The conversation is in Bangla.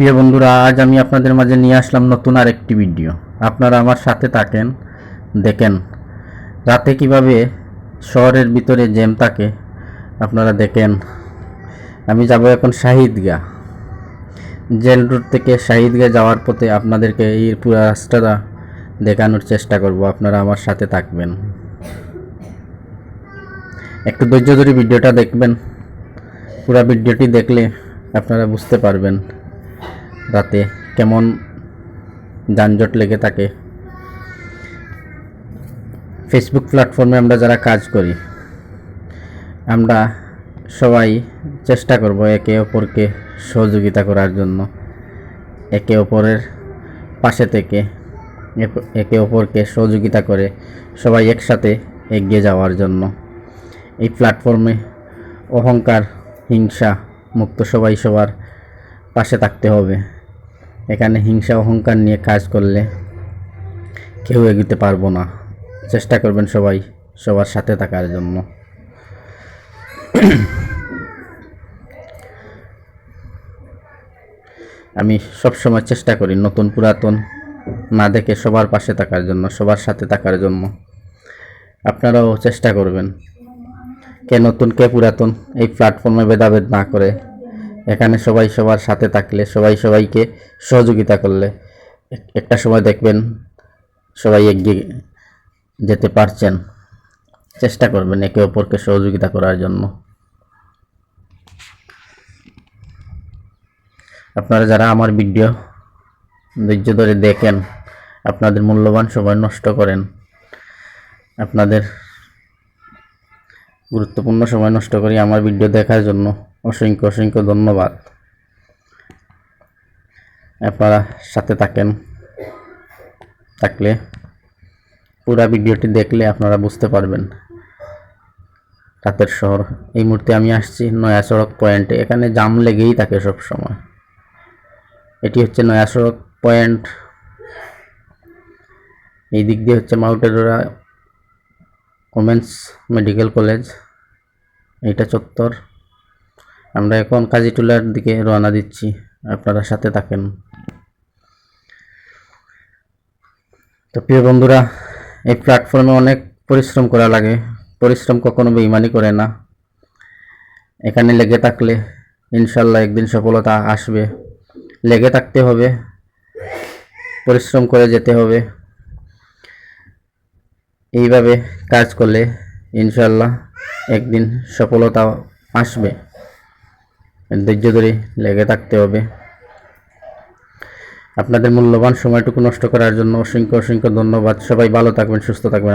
প্রিয় বন্ধুরা, আজ আমি আপনাদের মাঝে নিয়ে আসলাম নতুন আরেকটি ভিডিও। আপনারা আমার সাথে থাকেন, দেখেন রাতে কিভাবে শহরের ভিতরে জ্যাম থাকে। আপনারা দেখেন, আমি যাব এখন শাহিদগা। জেল রোড থেকে শাহিদগা যাওয়ার পথে আপনাদেরকে এই পুরো রাস্তাটা দেখানোর চেষ্টা করব। আপনারা আমার সাথে থাকবেন, একটু ধৈর্য ধরে ভিডিওটা দেখবেন। পুরো ভিডিওটি দেখলে আপনারা বুঝতে পারবেন রাতে কেমন যানজট লেগে থাকে। ফেসবুক প্ল্যাটফর্মে আমরা যারা কাজ করি, আমরা সবাই চেষ্টা করব একে অপরকে সহযোগিতা করার জন্য, একে অপরের পাশে থেকে একে অপরকে সহযোগিতা করে সবাই একসাথে এগিয়ে যাওয়ার জন্য। এই প্ল্যাটফর্মে অহংকার, হিংসা মুক্ত সবাই সবার পাশে থাকতে হবে। এখানে হিংসা অহংকার নিয়ে কাজ করলে কেউ এগোতে পারবো না। চেষ্টা করবেন সবাই সবার সাথে থাকার জন্য। আমি সবসময় চেষ্টা করি নতুন পুরাতন না দেখে সবার পাশে থাকার জন্য, সবার সাথে থাকার জন্য। আপনারাও চেষ্টা করবেন, কে নতুন কে পুরাতন এই প্ল্যাটফর্মে ভেদাভেদ না করে এখানে সবাই সবার সাথে থাকলে, সবাই সবাইকে সহযোগিতা করলে একটা সময় দেখবেন সবাই এগিয়ে যেতে পারছেন। চেষ্টা করবেন একে অপরকে সহযোগিতা করার জন্য। আপনারা যারা আমার ভিডিও ধৈর্য ধরে দেখেন, আপনাদের মূল্যবান সময় নষ্ট করেন, আপনাদের গুরুত্বপূর্ণ সময় নষ্ট করি আমার ভিডিও দেখার জন্য অসংখ্য অসংখ্য ধন্যবাদ। আপনারা সাথে থাকলে পুরো ভিডিওটি দেখলে আপনারা বুঝতে পারবেন রাতের শহর। এই মুহূর্তে আমি আসছি নয়া সড়ক পয়েন্টে। এখানে জাম লেগেই থাকে সব সময়। এটি হচ্ছে নয়া সড়ক পয়েন্ট। এই দিক দিয়ে হচ্ছে মাউন্টেডোরা ওমেন্স মেডিকেল কলেজ, এইটা চত্বর। আমরা এখন কাজীটুলার দিকে রওনা দিচ্ছি। আপনারা সাথে থাকেন। তো প্রিয় বন্ধুরা, এই প্ল্যাটফর্মে অনেক পরিশ্রম করা লাগে। পরিশ্রম কখনো বেইমানি করে না। এখানে লেগে থাকলে ইনশাল্লাহ একদিন সফলতা আসবে। লেগে থাকতে হবে, পরিশ্রম করে যেতে হবে। এইভাবে কাজ করলে ইনশাল্লাহ একদিন সফলতা আসবে। ধৈর্য ধরে লেগে থাকতে হবে। আপনাদের মূল্যবান সময়টুকু নষ্ট করার জন্য অসংখ্য অসংখ্য ধন্যবাদ। সবাই ভালো থাকবেন, সুস্থ থাকবেন।